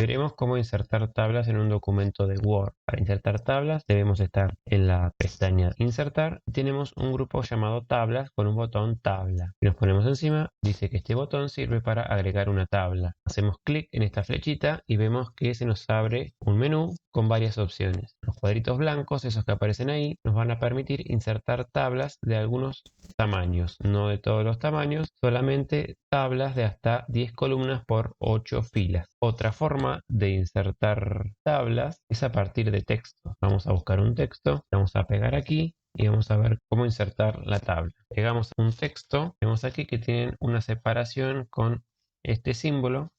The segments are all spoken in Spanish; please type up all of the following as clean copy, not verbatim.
Veremos cómo insertar tablas en un documento de Word. Para insertar tablas debemos estar en la pestaña Insertar. Tenemos un grupo llamado Tablas con un botón Tabla. Si nos ponemos encima, dice que este botón sirve para agregar una tabla. Hacemos clic en esta flechita y vemos que se nos abre un menú con varias opciones. Los cuadritos blancos, esos que aparecen ahí, nos van a permitir insertar tablas de algunos tamaños, no de todos los tamaños, solamente tablas de hasta 10 columnas por 8 filas. Otra forma de insertar tablas es a partir de texto. Vamos a buscar un texto, vamos a pegar aquí y vamos a ver cómo insertar la tabla. Pegamos un texto, vemos aquí que tienen una separación con este símbolo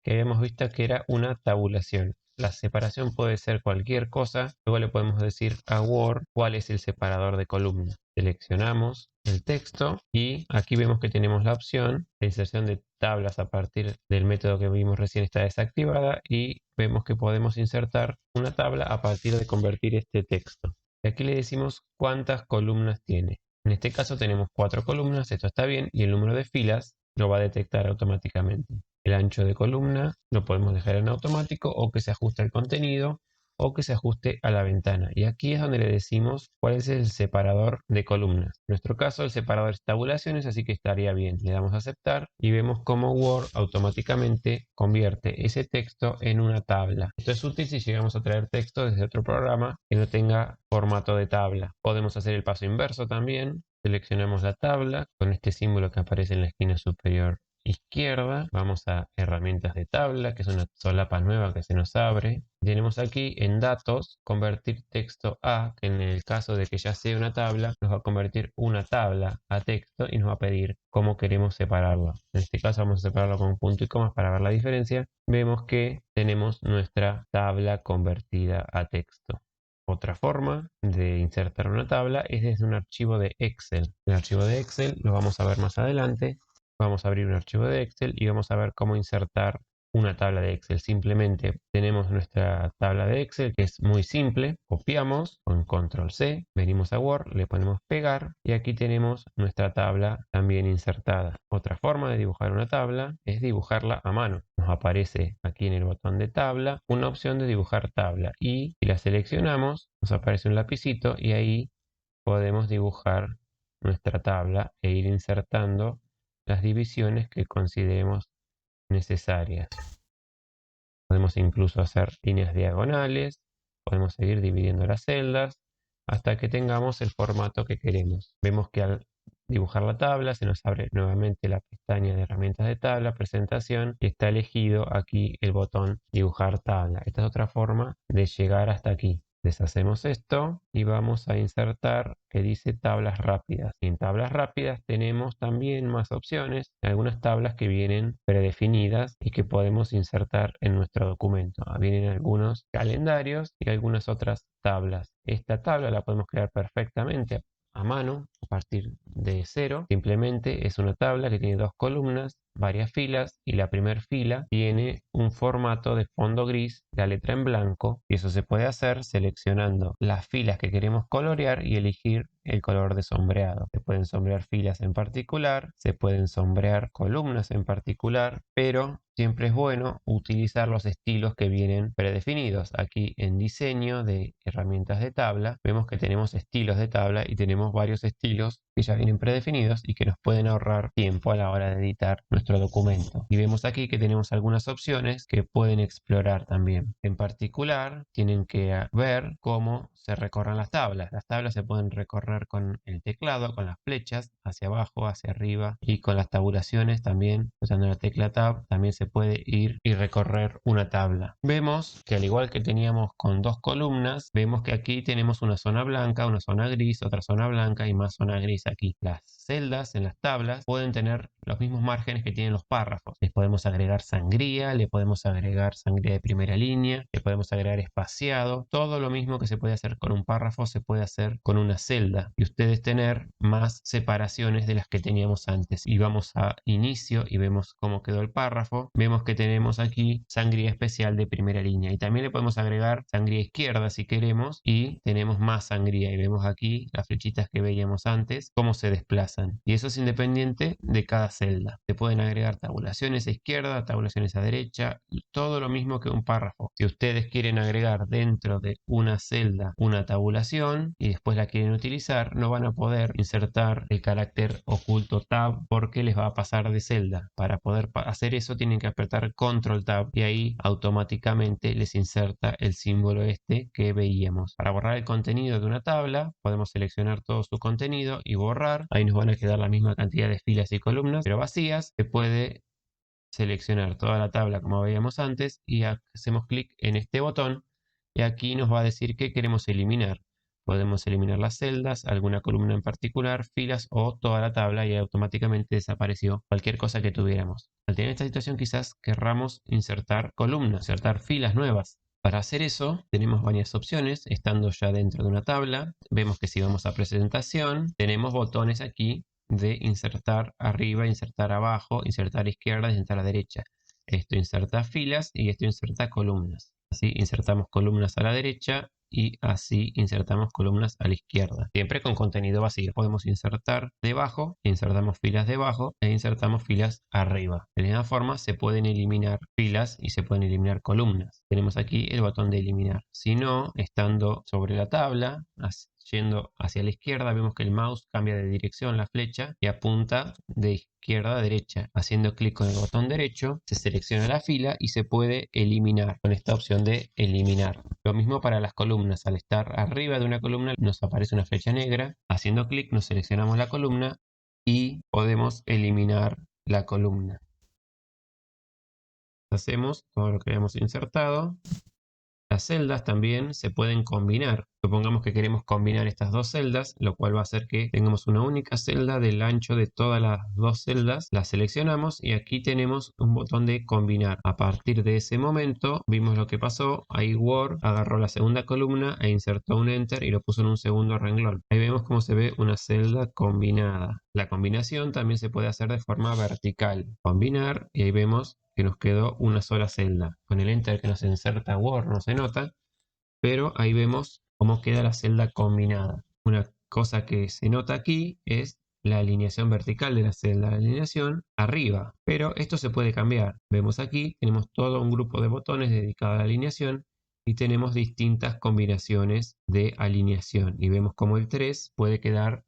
que habíamos visto que era una tabulación. La separación puede ser cualquier cosa. Luego le podemos decir a Word cuál es el separador de columnas. Seleccionamos el texto y aquí vemos que tenemos la opción de inserción de tablas a partir del método que vimos recién está desactivada y vemos que podemos insertar una tabla a partir de convertir este texto. Y aquí le decimos cuántas columnas tiene. En este caso tenemos 4 columnas, esto está bien, y el número de filas lo va a detectar automáticamente. El ancho de columna lo podemos dejar en automático o que se ajuste al contenido o que se ajuste a la ventana. Y aquí es donde le decimos cuál es el separador de columnas. En nuestro caso el separador es tabulaciones, así que estaría bien. Le damos a aceptar y vemos cómo Word automáticamente convierte ese texto en una tabla. Esto es útil si llegamos a traer texto desde otro programa que no tenga formato de tabla. Podemos hacer el paso inverso también. Seleccionamos la tabla con este símbolo que aparece en la esquina superior izquierda. Vamos a herramientas de tabla, que es una solapa nueva que se nos abre. Tenemos aquí en datos convertir texto a, que en el caso de que ya sea una tabla, nos va a convertir una tabla a texto y nos va a pedir cómo queremos separarlo. En este caso vamos a separarlo con punto y coma para ver la diferencia. Vemos que tenemos nuestra tabla convertida a texto. Otra forma de insertar una tabla es desde un archivo de Excel. El archivo de Excel lo vamos a ver más adelante. Vamos a abrir un archivo de Excel y vamos a ver cómo insertar una tabla de Excel. Simplemente tenemos nuestra tabla de Excel que es muy simple. Copiamos con Control C, venimos a Word, le ponemos pegar y aquí tenemos nuestra tabla también insertada. Otra forma de dibujar una tabla es dibujarla a mano. Nos aparece aquí en el botón de tabla una opción de dibujar tabla y si la seleccionamos nos aparece un lapicito y ahí podemos dibujar nuestra tabla e ir insertando las divisiones que consideremos necesarias. Podemos incluso hacer líneas diagonales, podemos seguir dividiendo las celdas hasta que tengamos el formato que queremos. Vemos que al dibujar la tabla se nos abre nuevamente la pestaña de herramientas de tabla, presentación, y está elegido aquí el botón dibujar tabla. Esta es otra forma de llegar hasta aquí. Deshacemos esto y vamos a insertar que dice tablas rápidas. Y en tablas rápidas tenemos también más opciones, algunas tablas que vienen predefinidas y que podemos insertar en nuestro documento. Vienen algunos calendarios y algunas otras tablas. Esta tabla la podemos crear perfectamente a mano a partir de cero. Simplemente es una tabla que tiene 2 columnas, varias filas y la primera fila tiene un formato de fondo gris, la letra en blanco, y eso se puede hacer seleccionando las filas que queremos colorear y elegir el color de sombreado. Se pueden sombrear filas en particular, se pueden sombrear columnas en particular, pero siempre es bueno utilizar los estilos que vienen predefinidos. Aquí en diseño de herramientas de tabla vemos que tenemos estilos de tabla y tenemos varios estilos que ya vienen predefinidos y que nos pueden ahorrar tiempo a la hora de editar nuestro documento. Y vemos aquí que tenemos algunas opciones que pueden explorar también. En particular, tienen que ver cómo se recorren las tablas. Las tablas se pueden recorrer con el teclado, con las flechas, hacia abajo, hacia arriba, y con las tabulaciones también, usando la tecla Tab, también se puede ir y recorrer una tabla. Vemos que al igual que teníamos con 2 columnas, vemos que aquí tenemos una zona blanca, una zona gris, otra zona blanca y más zona gris aquí. Las celdas en las tablas pueden tener los mismos márgenes que tienen los párrafos. Les podemos agregar sangría, le podemos agregar sangría de primera línea, le podemos agregar espaciado. Todo lo mismo que se puede hacer con un párrafo se puede hacer con una celda y ustedes tener más separaciones de las que teníamos antes. Y vamos a inicio y vemos cómo quedó el párrafo. Vemos que tenemos aquí sangría especial de primera línea y también le podemos agregar sangría izquierda si queremos y tenemos más sangría y vemos aquí las flechitas que veíamos antes cómo se desplazan. reemplazan. Y eso es independiente de cada celda. Se pueden agregar tabulaciones a izquierda, tabulaciones a derecha, todo lo mismo que un párrafo. Si ustedes quieren agregar dentro de una celda una tabulación y después la quieren utilizar, no van a poder insertar el carácter oculto tab porque les va a pasar de celda. Para poder hacer eso tienen que apretar control tab y ahí automáticamente les inserta el símbolo este que veíamos. Para borrar el contenido de una tabla podemos seleccionar todo su contenido y borrar. Ahí nos van a quedar la misma cantidad de filas y columnas pero vacías. Se puede seleccionar toda la tabla como veíamos antes y hacemos clic en este botón y aquí nos va a decir que queremos eliminar. Podemos eliminar las celdas, alguna columna en particular, filas o toda la tabla y automáticamente desapareció cualquier cosa que tuviéramos. Al tener esta situación quizás querramos insertar columnas, insertar filas nuevas. Para hacer eso tenemos varias opciones, estando ya dentro de una tabla. Vemos que si vamos a presentación tenemos botones aquí de insertar arriba, insertar abajo, insertar a izquierda, insertar a derecha. Esto inserta filas y esto inserta columnas. Así insertamos columnas a la derecha y así insertamos columnas a la izquierda. Siempre con contenido vacío. Podemos insertar debajo, insertamos filas debajo e insertamos filas arriba. De la misma forma se pueden eliminar filas y se pueden eliminar columnas. Tenemos aquí el botón de eliminar. Si no, estando sobre la tabla, yendo hacia la izquierda, vemos que el mouse cambia de dirección la flecha y apunta de izquierda a derecha. Haciendo clic con el botón derecho, se selecciona la fila y se puede eliminar con esta opción de eliminar. Lo mismo para las columnas. Al estar arriba de una columna nos aparece una flecha negra. Haciendo clic nos seleccionamos la columna y podemos eliminar la columna. Hacemos todo lo que habíamos insertado. Las celdas también se pueden combinar. Supongamos que queremos combinar estas dos celdas, lo cual va a hacer que tengamos una única celda del ancho de todas las dos celdas. La seleccionamos y aquí tenemos un botón de combinar. A partir de ese momento vimos lo que pasó. Ahí Word agarró la segunda columna e insertó un Enter y lo puso en un segundo renglón. Ahí vemos cómo se ve una celda combinada. La combinación también se puede hacer de forma vertical. Combinar y ahí vemos que nos quedó una sola celda. Con el Enter que nos inserta Word no se nota, pero ahí vemos cómo queda la celda combinada. Una cosa que se nota aquí es la alineación vertical de la celda, la alineación arriba, pero esto se puede cambiar. Vemos aquí, tenemos todo un grupo de botones dedicado a la alineación y tenemos distintas combinaciones de alineación y vemos cómo el 3 puede quedar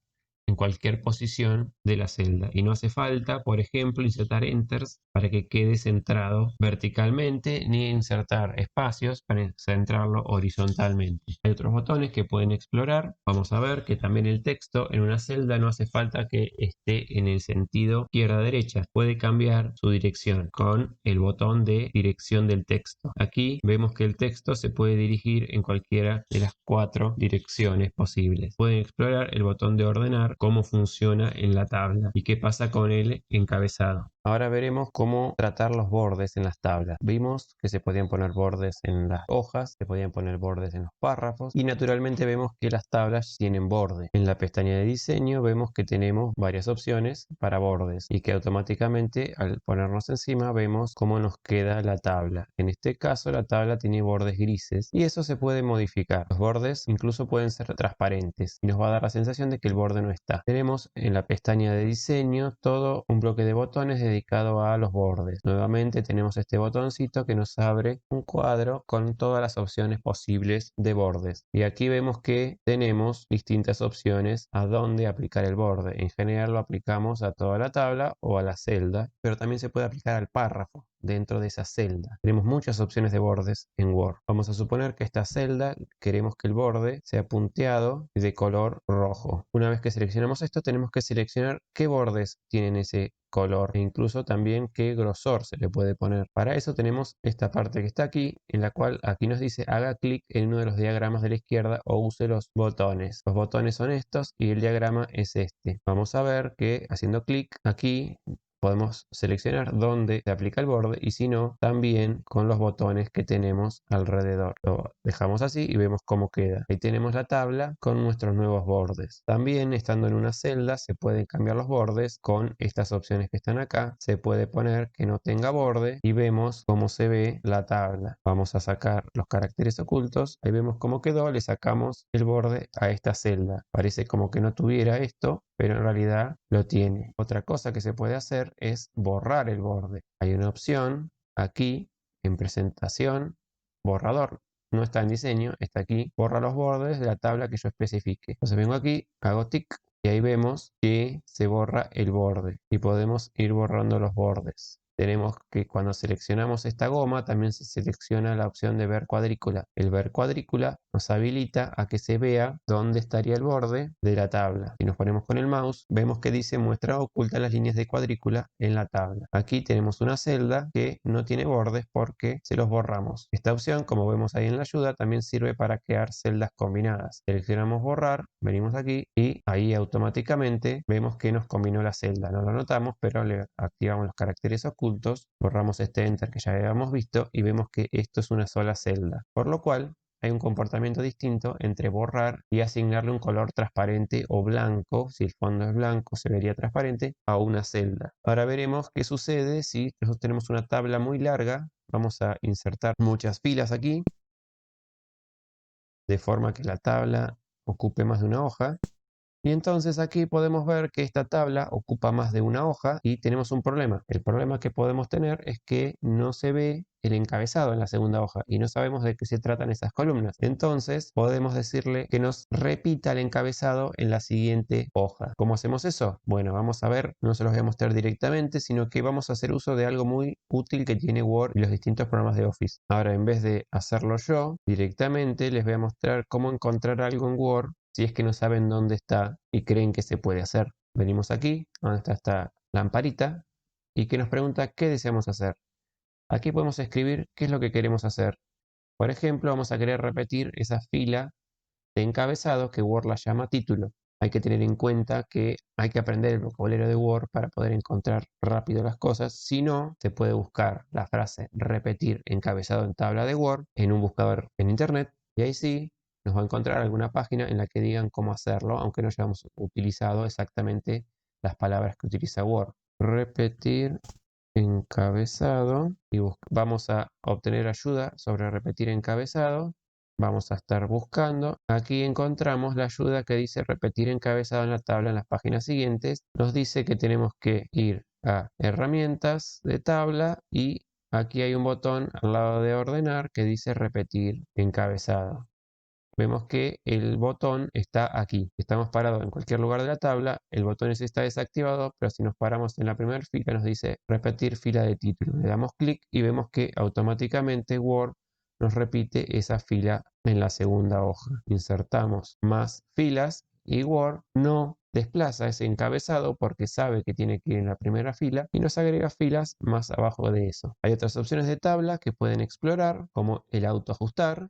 en cualquier posición de la celda y no hace falta, por ejemplo, insertar enters para que quede centrado verticalmente ni insertar espacios para centrarlo horizontalmente. Hay otros botones que pueden explorar. Vamos a ver que también el texto en una celda no hace falta que esté en el sentido izquierda-derecha. Puede cambiar su dirección con el botón de dirección del texto. Aquí vemos que el texto se puede dirigir en cualquiera de las 4 direcciones posibles. Pueden explorar el botón de ordenar cómo funciona en la tabla y qué pasa con el encabezado. Ahora veremos cómo tratar los bordes en las tablas. Vimos que se podían poner bordes en las hojas, se podían poner bordes en los párrafos y naturalmente vemos que las tablas tienen borde. En la pestaña de diseño vemos que tenemos varias opciones para bordes y que automáticamente al ponernos encima vemos cómo nos queda la tabla. En este caso la tabla tiene bordes grises y eso se puede modificar. Los bordes incluso pueden ser transparentes y nos va a dar la sensación de que el borde no está. Tenemos en la pestaña de diseño todo un bloque de botones dedicado a los bordes. Nuevamente tenemos este botoncito que nos abre un cuadro con todas las opciones posibles de bordes. Y aquí vemos que tenemos distintas opciones a dónde aplicar el borde. En general lo aplicamos a toda la tabla o a la celda, pero también se puede aplicar al párrafo dentro de esa celda. Tenemos muchas opciones de bordes en Word. Vamos a suponer que esta celda queremos que el borde sea punteado y de color rojo. Una vez que seleccionamos esto, tenemos que seleccionar qué bordes tienen ese color e incluso también qué grosor se le puede poner. Para eso tenemos esta parte que está aquí, en la cual aquí nos dice haga clic en uno de los diagramas de la izquierda o use los botones. Los botones son estos y el diagrama es este. Vamos a ver que haciendo clic aquí podemos seleccionar dónde se aplica el borde y si no, también con los botones que tenemos alrededor. Lo dejamos así y vemos cómo queda. Ahí tenemos la tabla con nuestros nuevos bordes. También estando en una celda se pueden cambiar los bordes con estas opciones que están acá. Se puede poner que no tenga borde y vemos cómo se ve la tabla. Vamos a sacar los caracteres ocultos. Ahí vemos cómo quedó. Le sacamos el borde a esta celda. Parece como que no tuviera esto, pero en realidad lo tiene. Otra cosa que se puede hacer es borrar el borde. Hay una opción aquí en presentación, borrador. No está en diseño, está aquí. Borra los bordes de la tabla que yo especifique. Entonces vengo aquí, hago tic y ahí vemos que se borra el borde y podemos ir borrando los bordes. Tenemos que cuando seleccionamos esta goma también se selecciona la opción de ver cuadrícula. El ver cuadrícula nos habilita a que se vea dónde estaría el borde de la tabla. Si nos ponemos con el mouse, vemos que dice muestra oculta las líneas de cuadrícula en la tabla. Aquí tenemos una celda que no tiene bordes porque se los borramos. Esta opción, como vemos ahí en la ayuda, también sirve para crear celdas combinadas. Seleccionamos borrar, venimos aquí y ahí automáticamente vemos que nos combinó la celda. No lo notamos, pero le activamos los caracteres ocultos, borramos este enter que ya habíamos visto y vemos que esto es una sola celda. Por lo cual hay un comportamiento distinto entre borrar y asignarle un color transparente o blanco. Si el fondo es blanco, se vería transparente a una celda. Ahora veremos qué sucede si nosotros tenemos una tabla muy larga. Vamos a insertar muchas filas aquí, de forma que la tabla ocupe más de una hoja. Y entonces aquí podemos ver que esta tabla ocupa más de una hoja y tenemos un problema. El problema que podemos tener es que no se ve el encabezado en la segunda hoja y no sabemos de qué se tratan esas columnas. Entonces podemos decirle que nos repita el encabezado en la siguiente hoja. ¿Cómo hacemos eso? Bueno, vamos a ver, no se los voy a mostrar directamente, sino que vamos a hacer uso de algo muy útil que tiene Word y los distintos programas de Office. Ahora, en vez de hacerlo yo directamente, les voy a mostrar cómo encontrar algo en Word si es que no saben dónde está y creen que se puede hacer. Venimos aquí, donde está esta lamparita, y que nos pregunta qué deseamos hacer. Aquí podemos escribir qué es lo que queremos hacer. Por ejemplo, vamos a querer repetir esa fila de encabezado que Word la llama título. Hay que tener en cuenta que hay que aprender el vocabulario de Word para poder encontrar rápido las cosas. Si no, se puede buscar la frase repetir encabezado en tabla de Word en un buscador en Internet y ahí sí nos va a encontrar alguna página en la que digan cómo hacerlo, aunque no hayamos utilizado exactamente las palabras que utiliza Word. Repetir encabezado y vamos a obtener ayuda sobre repetir encabezado. Vamos a estar buscando. Aquí encontramos la ayuda que dice repetir encabezado en la tabla en las páginas siguientes. Nos dice que tenemos que ir a herramientas de tabla y aquí hay un botón al lado de ordenar que dice repetir encabezado. Vemos que el botón está aquí. Estamos parados en cualquier lugar de la tabla, el botón ese está desactivado, pero si nos paramos en la primera fila nos dice repetir fila de título. Le damos clic y vemos que automáticamente Word nos repite esa fila en la segunda hoja. Insertamos más filas y Word no desplaza ese encabezado porque sabe que tiene que ir en la primera fila y nos agrega filas más abajo de eso. Hay otras opciones de tabla que pueden explorar, como el autoajustar,